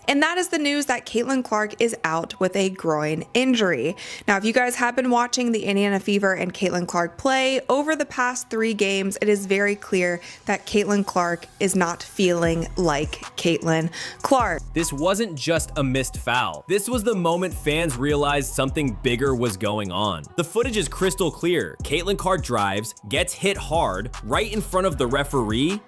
And that is the news that Caitlin Clark is out with a groin injury. Now, if you guys have been watching the Indiana Fever and Caitlin Clark play over the past 3 games, it is very clear that Caitlin Clark is not feeling like Caitlin Clark. This wasn't just a missed foul. This was the moment fans realized something bigger was going on. The footage is crystal clear. Caitlin Clark drives, gets hit hard, right in front of the referee,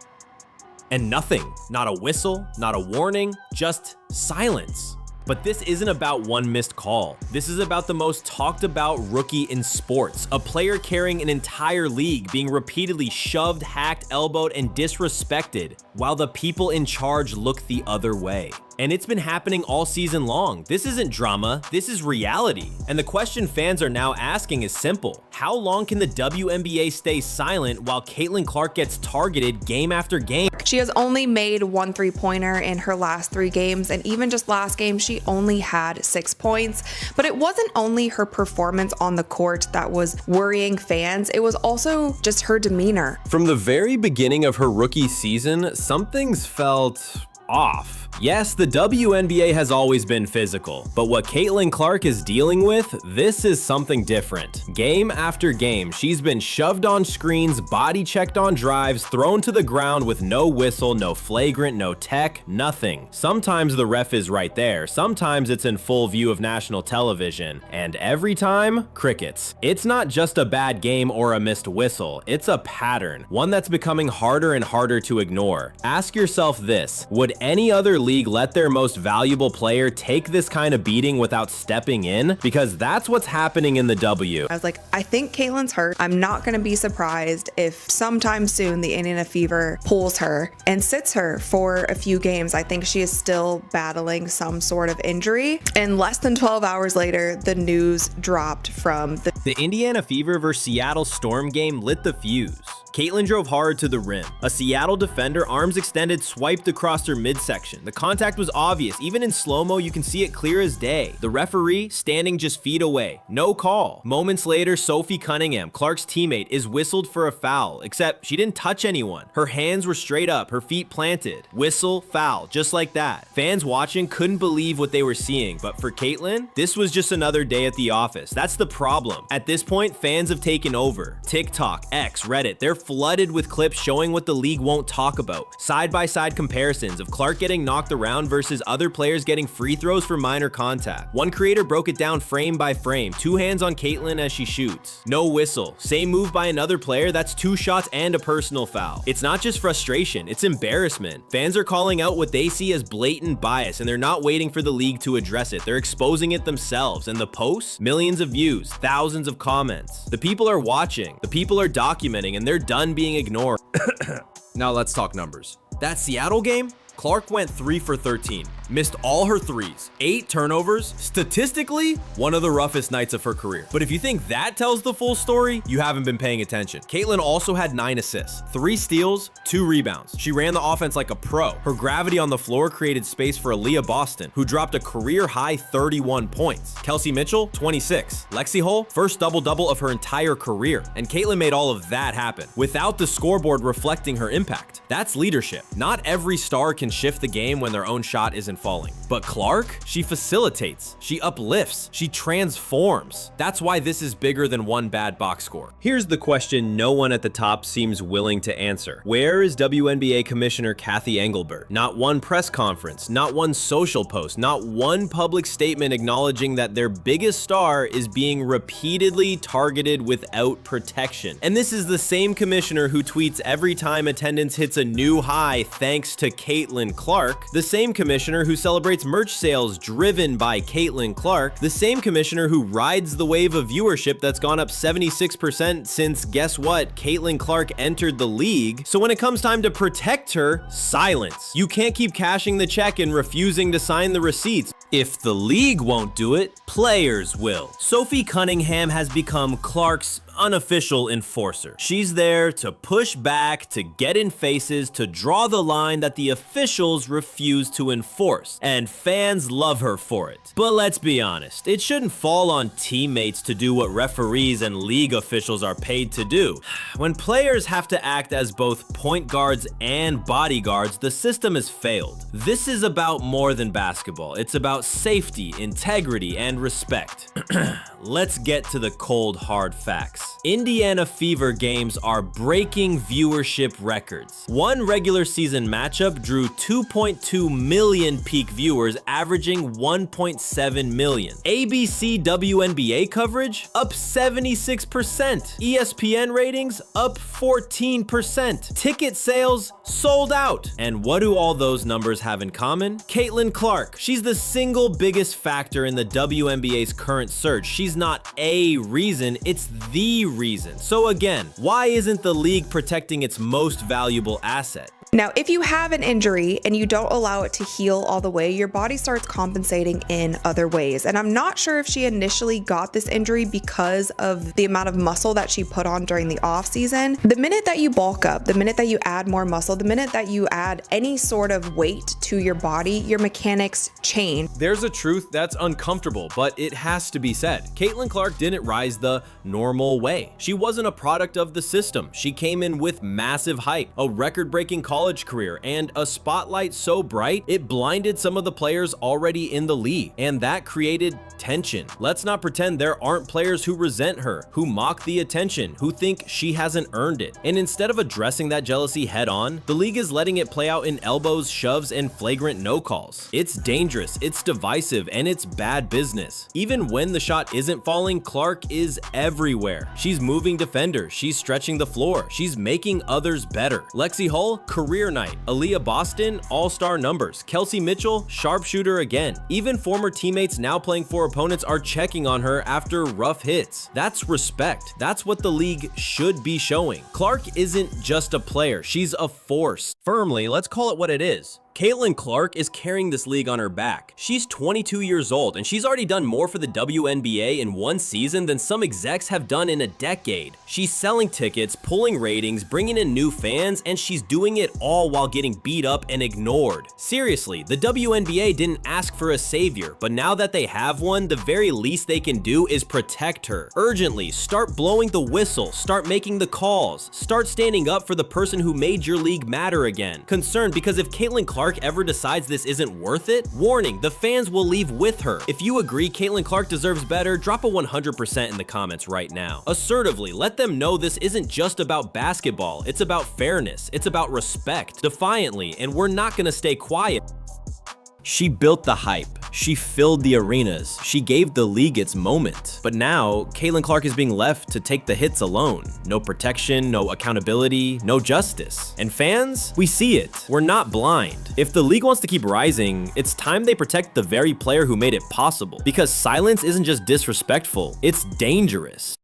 and nothing. Not a whistle, not a warning, just silence. But this isn't about one missed call. This is about the most talked about rookie in sports, a player carrying an entire league being repeatedly shoved, hacked, elbowed, and disrespected, while the people in charge look the other way. And it's been happening all season long. This isn't drama, this is reality. And the question fans are now asking is simple. How long can the WNBA stay silent while Caitlin Clark gets targeted game after game? She has only made 1 3-pointer in her last 3 games, and even just last game, she only had 6 points. But it wasn't only her performance on the court that was worrying fans, it was also just her demeanor. From the very beginning of her rookie season, something's felt off. Yes, the WNBA has always been physical, but what Caitlin Clark is dealing with, this is something different. Game after game, she's been shoved on screens, body checked on drives, thrown to the ground with no whistle, no flagrant, no tech, nothing. Sometimes the ref is right there, sometimes it's in full view of national television, and every time, crickets. It's not just a bad game or a missed whistle, it's a pattern, one that's becoming harder and harder to ignore. Ask yourself this, would any other league let their most valuable player take this kind of beating without stepping in? Because that's what's happening in the W. I was like, I think Caitlin's hurt. I'm not going to be surprised if sometime soon the Indiana Fever pulls her and sits her for a few games. I think she is still battling some sort of injury. And less than 12 hours later, the news dropped from the Indiana Fever vs. Seattle Storm game lit the fuse. Caitlin drove hard to the rim. A Seattle defender, arms extended, swiped across her midsection. The contact was obvious. Even in slow-mo, you can see it clear as day. The referee standing just feet away. No call. Moments later, Sophie Cunningham, Clark's teammate, is whistled for a foul, except she didn't touch anyone. Her hands were straight up, her feet planted. Whistle, foul, just like that. Fans watching couldn't believe what they were seeing, but for Caitlin, this was just another day at the office. That's the problem. At this point, fans have taken over. TikTok, X, Reddit, they're flooded with clips showing what the league won't talk about. Side-by-side comparisons of Clark getting knocked around versus other players getting free throws for minor contact. One creator broke it down frame by frame, 2 hands on Caitlin as she shoots. No whistle. Same move by another player, that's 2 shots and a personal foul. It's not just frustration, it's embarrassment. Fans are calling out what they see as blatant bias, and they're not waiting for the league to address it. They're exposing it themselves, and the posts? Millions of views, thousands of comments. The people are watching, the people are documenting, and they're done being ignored. Now let's talk numbers. That Seattle game, Clark went 3 for 13, missed all her threes, 8 turnovers, statistically, one of the roughest nights of her career. But if you think that tells the full story, you haven't been paying attention. Caitlin also had 9 assists, 3 steals, 2 rebounds. She ran the offense like a pro. Her gravity on the floor created space for Aaliyah Boston, who dropped a career-high 31 points. Kelsey Mitchell, 26. Lexi Hull, first double-double of her entire career. And Caitlin made all of that happen, without the scoreboard reflecting her impact. That's leadership. Not every star can shift the game when their own shot isn't falling. But Clark, she facilitates, she uplifts, she transforms. That's why this is bigger than one bad box score. Here's the question no one at the top seems willing to answer. Where is WNBA Commissioner Cathy Engelbert? Not one press conference, not one social post, not one public statement acknowledging that their biggest star is being repeatedly targeted without protection. And this is the same commissioner who tweets every time attendance hits a new high thanks to Caitlin Clark, the same commissioner who celebrates merch sales driven by Caitlin Clark, the same commissioner who rides the wave of viewership that's gone up 76% since, guess what, Caitlin Clark entered the league. So when it comes time to protect her, silence. You can't keep cashing the check and refusing to sign the receipts. If the league won't do it, players will. Sophie Cunningham has become Clark's unofficial enforcer. She's there to push back, to get in faces, to draw the line that the officials refuse to enforce, and fans love her for it. But let's be honest, it shouldn't fall on teammates to do what referees and league officials are paid to do. When players have to act as both point guards and bodyguards, the system has failed. This is about more than basketball. It's about safety, integrity, and respect. Let's get to the cold, hard facts. Indiana Fever games are breaking viewership records. One regular season matchup drew 2.2 million peak viewers, averaging 1.7 million. ABC WNBA coverage up 76%. ESPN ratings up 14%. Ticket sales sold out. And what do all those numbers have in common? Caitlin Clark. She's the single biggest factor in the WNBA's current surge. She's not a reason, it's the reason. So again, why isn't the league protecting its most valuable asset? Now, if you have an injury and you don't allow it to heal all the way, your body starts compensating in other ways. And I'm not sure if she initially got this injury because of the amount of muscle that she put on during the off season. The minute that you bulk up, the minute that you add more muscle, the minute that you add any sort of weight to your body, your mechanics change. There's a truth that's uncomfortable, but it has to be said. Caitlin Clark didn't rise the normal way. She wasn't a product of the system. She came in with massive hype, a record-breaking college career, and a spotlight so bright it blinded some of the players already in the league, and that created tension. Let's not pretend there aren't players who resent her, who mock the attention, who think she hasn't earned it. And instead of addressing that jealousy head on, the league is letting it play out in elbows, shoves, and flagrant no calls. It's dangerous, it's divisive, and it's bad business. Even when the shot isn't falling, Clark is everywhere. She's moving defenders, she's stretching the floor, she's making others better. Lexi Hull, career night. Aaliyah Boston, all-star numbers. Kelsey Mitchell, sharpshooter again. Even former teammates now playing for opponents are checking on her after rough hits. That's respect. That's what the league should be showing. Clark isn't just a player, she's a force. Firmly, let's call it what it is. Caitlin Clark is carrying this league on her back. She's 22 years old, and she's already done more for the WNBA in one season than some execs have done in a decade. She's selling tickets, pulling ratings, bringing in new fans, and she's doing it all while getting beat up and ignored. Seriously, the WNBA didn't ask for a savior, but now that they have one, the very least they can do is protect her. Urgently, start blowing the whistle, start making the calls, start standing up for the person who made your league matter again. Concerned because if Caitlin Clark ever decides this isn't worth it, warning, the fans will leave with her. If you agree Caitlin Clark deserves better, drop a 100% in the comments right now. Assertively, let them know this isn't just about basketball, it's about fairness, it's about respect. Defiantly, and we're not gonna stay quiet. She built the hype, she filled the arenas, she gave the league its moment. But now, Caitlin Clark is being left to take the hits alone. No protection, no accountability, no justice. And fans, we see it. We're not blind. If the league wants to keep rising, it's time they protect the very player who made it possible. Because silence isn't just disrespectful, it's dangerous.